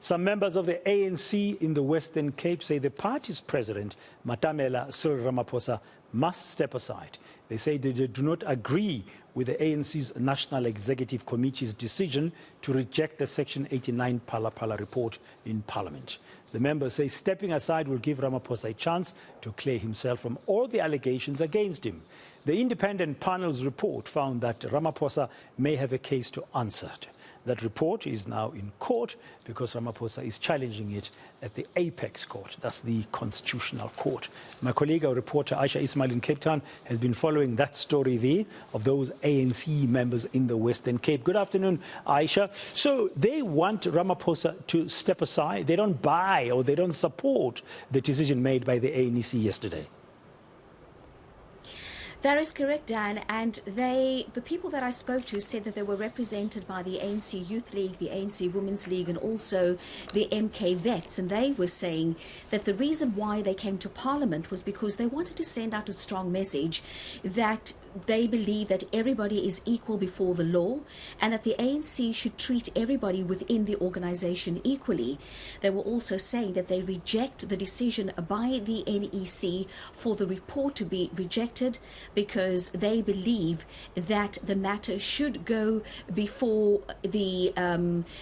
Some members of the ANC in the Western Cape say the party's president, Matamela Cyril Ramaphosa, must step aside. They say they do not agree with the ANC's National Executive Committee's decision to reject the Section 89 Phala Phala report in Parliament. The members say stepping aside will give Ramaphosa a chance to clear himself from all the allegations against him. The independent panel's report found that Ramaphosa may have a case to answer. That report is now in court because Ramaphosa is challenging it at the Apex Court, that's the Constitutional Court. My colleague, our reporter Ayesha Ismail in Cape Town, has been following that story there of those ANC members in the Western Cape. Good afternoon, Aisha. So they want Ramaphosa to step aside. They don't buy or they don't support the decision made by the ANC yesterday. That is correct, Dan, and the people that I spoke to said that they were represented by the ANC Youth League, the ANC Women's League, and also the MK Vets, and they were saying that the reason why they came to Parliament was because they wanted to send out a strong message that they believe that everybody is equal before the law and that the ANC should treat everybody within the organization equally. They were also saying that they reject the decision by the NEC for the report to be rejected because they believe that the matter should go before the,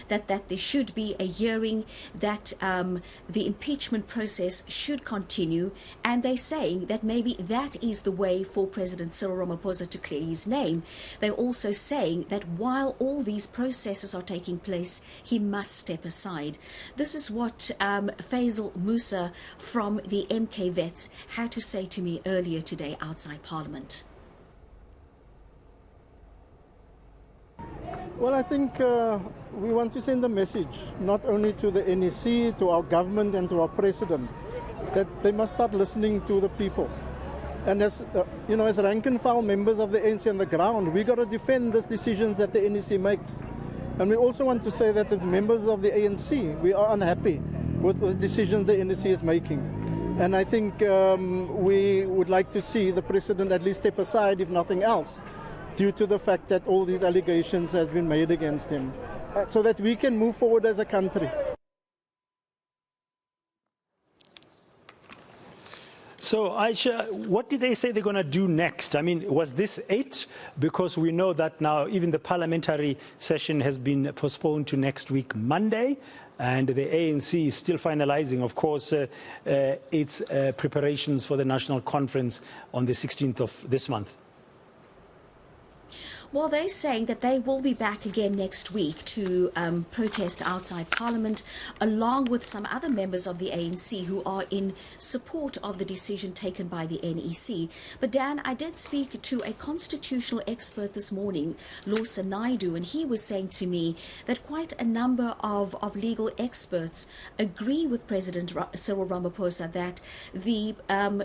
that there should be a hearing, that the impeachment process should continue, and they're saying that maybe that is the way for President Cyril Ramaphosa to clear his name. They're also saying that while all these processes are taking place, he must step aside. This is what Faisal Musa from the MK Vets had to say to me earlier today outside Parliament. Well, I think we want to send a message, not only to the NEC, to our government and to our president, that they must start listening to the people. And as you know, as rank and file members of the ANC on the ground, we got to defend these decisions that the NEC makes. And we also want to say that as members of the ANC, we are unhappy with the decisions the NEC is making. And I think we would like to see the president at least step aside, if nothing else, due to the fact that all these allegations has been made against him, so that we can move forward as a country. So, Aisha, what did they say they're going to do next? I mean, was this it? Because we know that now even the parliamentary session has been postponed to next week, Monday, and the ANC is still finalizing, of course, its preparations for the national conference on the 16th of this month. Well, they're saying that they will be back again next week to protest outside Parliament, along with some other members of the ANC who are in support of the decision taken by the NEC. But Dan, I did speak to a constitutional expert this morning, Lawson Naidu, and he was saying to me that quite a number of legal experts agree with President Cyril Ramaphosa that the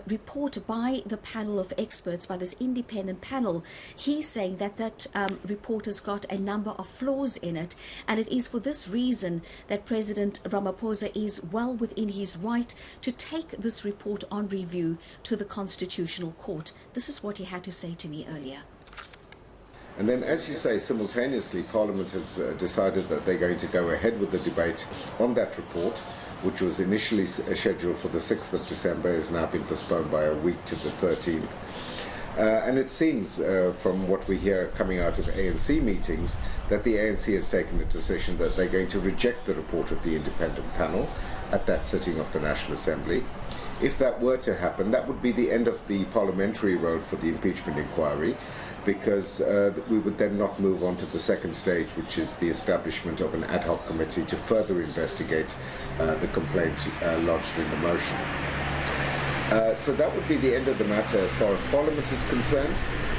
report by the panel of experts, by this independent panel, he's saying that report has got a number of flaws in it, and it is for this reason that President Ramaphosa is well within his right to take this report on review to the Constitutional Court. This is what he had to say to me earlier. And then, as you say, simultaneously, Parliament has decided that they're going to go ahead with the debate on that report, which was initially scheduled for the 6th of December, has now been postponed by a week to the 13th. And it seems, from what we hear coming out of ANC meetings, that the ANC has taken a decision that they're going to reject the report of the independent panel at that sitting of the National Assembly. If that were to happen, that would be the end of the parliamentary road for the impeachment inquiry, because we would then not move on to the second stage, which is the establishment of an ad hoc committee to further investigate the complaint lodged in the motion. So that would be the end of the matter as far as Parliament is concerned,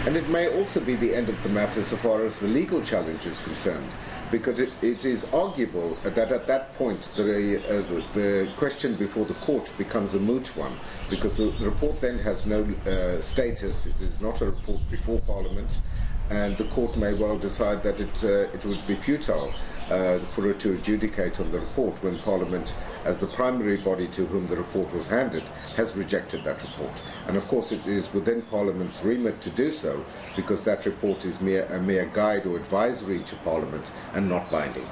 and it may also be the end of the matter so far as the legal challenge is concerned, because it is arguable that at that point the question before the court becomes a moot one, because the report then has no status. It is not a report before Parliament, and the court may well decide that it would be futile for it to adjudicate on the report when Parliament, as the primary body to whom the report was handed, has rejected that report. And of course it is within Parliament's remit to do so, because that report is a mere guide or advisory to Parliament and not binding.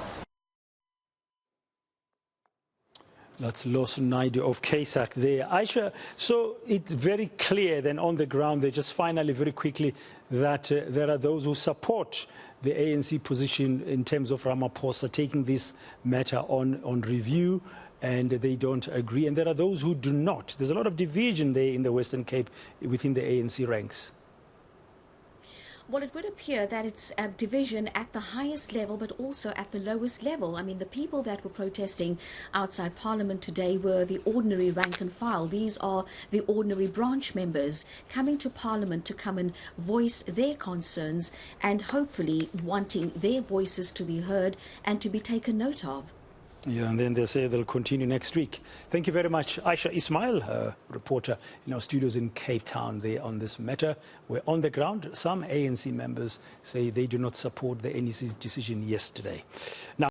That's Lawson Naidu of KSAC there. Aisha, so it's very clear then on the ground there, just finally, very quickly, that there are those who support the ANC position in terms of Ramaphosa taking this matter on review, and they don't agree. And there are those who do not. There's a lot of division there in the Western Cape within the ANC ranks. Well, it would appear that it's a division at the highest level, but also at the lowest level. I mean, the people that were protesting outside Parliament today were the ordinary rank and file. These are the ordinary branch members coming to Parliament to come and voice their concerns and hopefully wanting their voices to be heard and to be taken note of. Yeah, and then they say they'll continue next week. Thank you very much, Aisha Ismail, reporter in our studios in Cape Town there on this matter. We're on the ground. Some ANC members say they do not support the NEC's decision yesterday. Now,